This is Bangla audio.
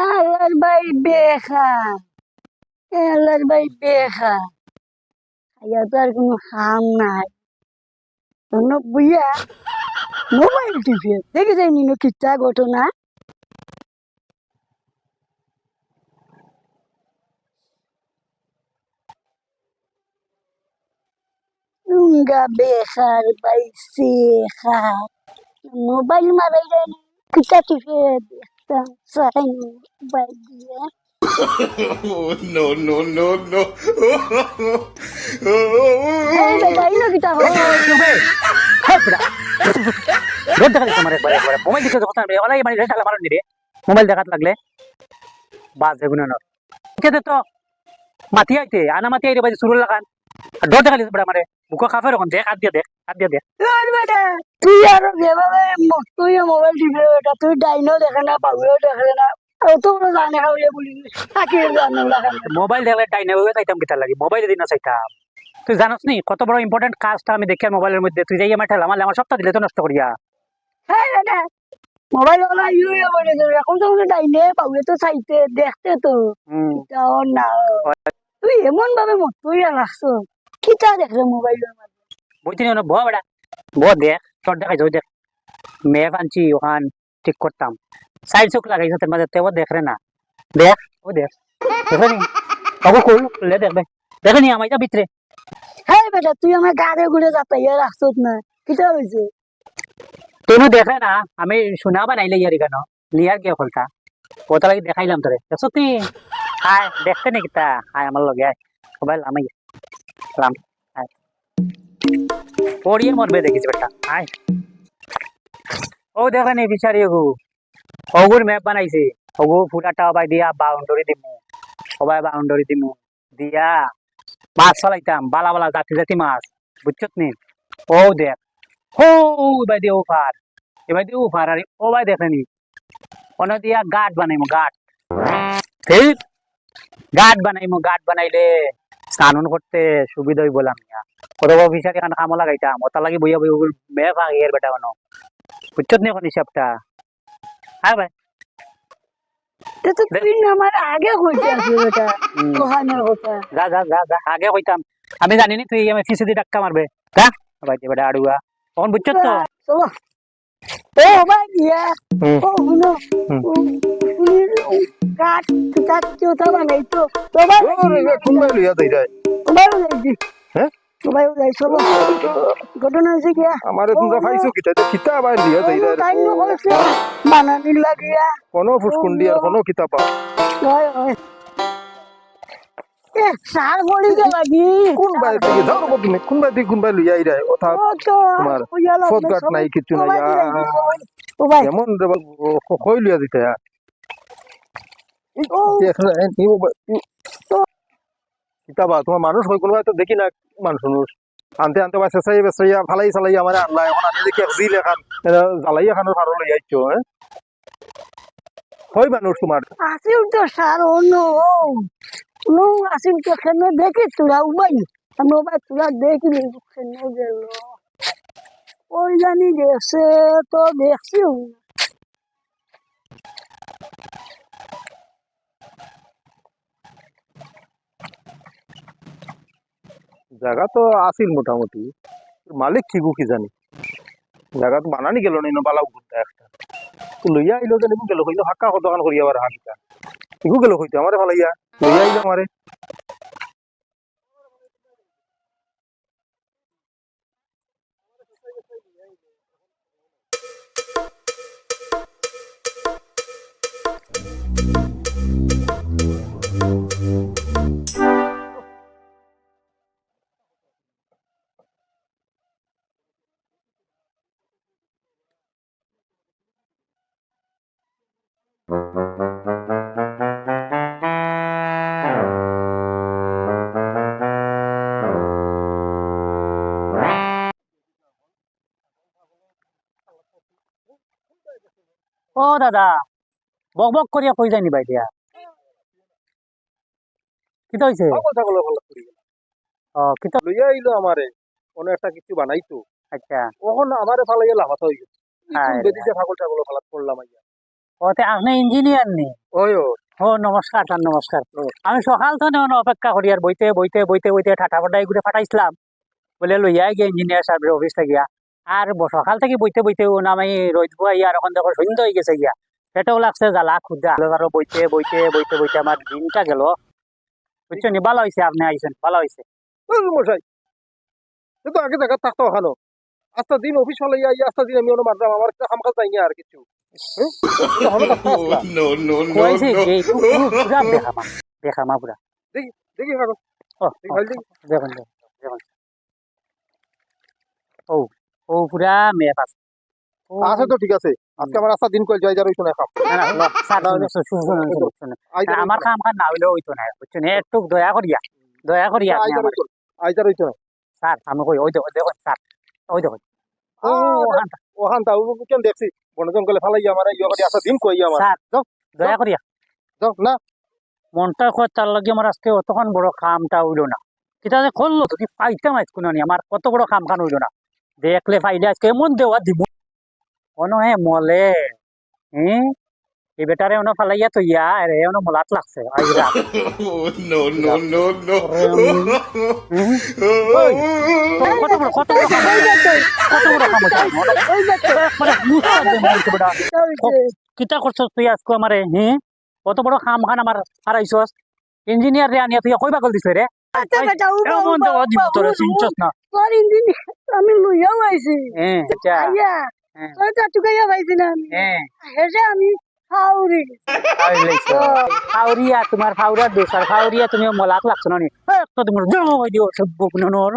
আল্লাহর ভাই বেখা আল্লাহর ভাই বেখা আইয়া তো আর কোনো হাম নাই অন্য বুইয়া মোবাইল টিপে দেখে যায়নি নো কিচ্ছা ঘটনা উঙ্গা বেখার ভাই সেখা মোবাইল মারাই যায়নি কিচ্ছা টিপে দেখতাম সারাই মোবাইল দিয়ে no, no, no, no. এই বেটা ইনো কিতা হো রোড দেখা দিচ্ছে আমার একবার মোবাইল দিকে যখন ওলাই মানে রেটালা মারন দিরে মোবাইল দেখাত লাগলে বাস বেগুনা নর কেতে তো মাতি আইতে আনা মাতি আইরে বাজে সুরুল লাগান আর ডর দেখা দিচ্ছে বড় আমারে মুখ খাফে রকম দেখ হাত দিয়ে দেখ ওই বেটা তুই আর যেভাবে তুই মোবাইল টিপে বেটা তুই ডাইনও দেখে না পাউও দেখে না অত বড় জানে খাওয়ালে বলি থাকি জানো লাগান মোবাইল দেখলে টাইম নেবে চাইতাম কিতা লাগে মোবাইল দিন না চাইতাম তুই জানোস নি কত বড় ইম্পর্টেন্ট কাজটা আমি দেখি মোবাইলের মধ্যে তুই যাই আমার ঠেলা আমার সপ্তাহ দিলে তো নষ্ট করিয়া হ্যাঁ বেটা মোবাইল ওলা ইউই বলে এখন তো ডাইনে পাউয়ে তো চাইতে দেখতে তো তাও না তুই এমন ভাবে তুই রাখছো কিতা দেখলে মোবাইলের মধ্যে বুঝতে নি ব বেড়া ব দেখ তোর দেখাইছো দেখ মেয়ে আনছি ওখান ঠিক করতাম সাইড চোখ লাগাইছো তোর মাঝে তেও দেখ রে না দেখ ও দেখ দেখনি বাবু কুল লে দেখবে দেখনি আমার এটা ভিতরে হ্যাঁ বেটা তুই আমার গাড়ি ঘুরে যাতাইয়া রাখছো না কিতা হয়েছে তুই দেখে না আমি শোনা বানাইলে ইয়ারি কেন লিয়ার কে ফলতা ওটা লাগি দেখাইলাম তোরে দেখছো তুই আয় দেখতে নাকি তা আয় আমার লগে আয় মোবাইল আমি লাম আয় পড়িয়ে মরবে দেখিস বেটা আয় ও দেখেনি বিচারি ওগু ওগুর ম্যাপ বানাইছে ওগু ফুটাটা বাই দিয়া বাউন্ডারি দিমু সবাই বাউন্ডারি দিমু দিয়া মাছ ফলাইতাম বালা বালা জাতি মাছ বুঝছত নি ও দেখ হো বাই দিয়ে ওফার এবার দিয়ে ওফার আর ও ভাই দেখেনি ওনা দিয়া গাট বানাইমু গাট ঠিক গাট বানাইলে স্নান করতে সুবিধা হই বললাম না ওটা অফিসার এখানে কামো লাগাইতাম ওটা লাগি বইয়া বই মেয়ে ভাগ এর বেটা বানো বুঝছত নি এখন হিসাবটা হ্যাঁ ভাই তো তুই আমার আগে হইতে আছে বেটা কোহানের কথা যা যা যা যা আগে হইতাম আমি জানি নি তুই আমার সিসিদি ডাক্কা মারবে যা ভাই বেটা আড়ুয়া তখন বুঝছত তো চলো ও ভাই ইয়া ও হুনো কাট কাট চোতা বানাইতো তো ভাই কোন ভাই লিয়া দেই রে ভাই যাইছি হ্যাঁ তো ভাই যাই চলো ঘটনা হয়েছে কি আমারে তোমরা পাইছো কিতা তো কিতা ভাই লিয়া দেই রে তাই ন কইছে বানানি লাগিয়া কোন ফুসকুন্ডি আর কোন কিতা পা হয় হয় এ সার বড়ি কে লাগি কোন ভাই থেকে যাও রে তুমি কোন ভাই লিয়া আই রে ওটা তোমার ফটগাট নাই কিছু নাই ও ভাই এমন রে কই লিয়া দিতে দেখ রে কিতা বা তোমার মানুষ কই কোন ভাই তো দেখি না মানুষ আনতে আনতে বা শেষাইয়া ফালাই চালাই আমার আল্লাহ এখন আমি দেখি জিল এখান জ্বালাই এখানে ভালো লই আইছো হ্যাঁ কই মানুষ তোমার আসিল তো সার অন্য নো আসিল তো খেলে দেখি তোরা উবাই আমি ওবার তোরা দেখি খেলে গেল ওই জানি গেছে তো দেখছি জায়গা তো আসিল মোটামুটি মালিক কি কি জানি জায়গা তো বানানি গেল না বালা ঘুরতে একটা তো লইয়া আইলো যে গেল কইলো হাক্কা দোকান করি আবার হাঁকিটা ইগু গেল কইতে আমারে ভালাইয়া লইয়া আইলো আমারে ও দাদা বক বক করিয়া কই যায়নি ভাই দিয়া কিতা হইছে ছাগল ভালো করি ও কিতা লইয়া আইলো আমারে কোন একটা কিছু বানাইতো আচ্ছা ওখন আমারে ফালাইয়া লাভাত হয়ে গেছে হায় রে। বেদিছে ছাগল ছাগল ফালাত পড়লাম আইয়া ওতে আপনি ইঞ্জিনিয়ার নি ওই ও ও নমস্কার স্যার নমস্কার নমস্কার। আমি সকাল তো নেওয়ানো অপেক্ষা করি আর বইতে বইতে বইতে বইতে ঠাটা ফাটাই ঘুরে ফাটাইছিলাম বলে লইয়া গিয়ে ইঞ্জিনিয়ার সাহেবের অফিস গিয়া আর সকাল থেকে বইতে বইতে নামাই রোদ বইয়া আর এখন দেখো সন্ধ্যা হয়ে গেছে গিয়া পেটেও লাগছে জ্বালা ক্ষুদা আরো বইতে বইতে বইতে বইতে আমার দিনটা গেল বুঝছো নি ভালো হয়েছে আপনি আইসেন ভালো হয়েছে ওই মশাই এ তো আগে দেখা থাকতো ওখানো আস্তা দিন অফিস ফালাইয়া আইয়া আস্তা দিন আমি ওনো মারলাম আমার একটা হামকাল যাই আর কিছু হলো কথা আসলা no, no, no, কইছে no. যে পুরা বেখামা পুরা দেখি কাগজ ও দেখি ফাইল দেখি দেখুন দেখুন ও ও পুরা মেপ আছে ও, আছে তো ঠিক আছে আজকে আমার আস্তা দিন কইল যাই যার হইতো না খাম না, না, না, স্যার, না, না, শুনুন, শুনুন। আইজার আমার কাম কাজ না হইলেও হইতো না বুঝছেন একটু দয়া করিয়া আপনি আইজার আমার হইতো আইজার হইতো না স্যার আমি কই ওই দেখো দেখুন স্যার ওই দেখুন ও ওখানটা। ওখান তা কেন দেখছি বন জঙ্গলে ফালাইয়া আমার ইয়া করে আস্তা দিন কই আমার স্যার যাও দয়া করিয়া যাও না মনটা কত তার লাগে আমার আজকে অতক্ষণ বড় কামটা হইলো না কিতা যে করলো তো কি পাইতাম আজ কোনো আমার কত বড় কাম খান হইলো না দেখলে পাইলে আজকে এমন দেওয়া দিব অনো হে মলে হ্যাঁ এই বেটারে অনো ফালাইয়া তো ইয়া রে অনো মলাত লাগছে আজ রাত no, no, no, no. হুম? কত বড় কত বড় কাম কত বড় কাম হচ্ছে মানে মুস্তাদ দে মাইকে বেটা কিতা করছস তুই আজকে আমারে হ্যাঁ কত বড় কাম খান আমার হারাইছস ইঞ্জিনিয়ার রে আনিয়া তুই কই পাগল দিছ রে আচ্ছা বেটা এমন দেওয়া দিব তোরে চিনছস না তোর ইঞ্জিন আমি লইয়াও আইছি হ্যাঁ আচ্ছা আইয়া হ্যাঁ তোর টাটুকাইয়া পাইছি না আমি হ্যাঁ হেসে আমি হাউরি ফাউরিয়া তোমার ফাউরার দোষ আর ফাউরিয়া তুমি মলাত লাগছো না নি তো তোমার জড়ো হয়ে দিও সব বুক নর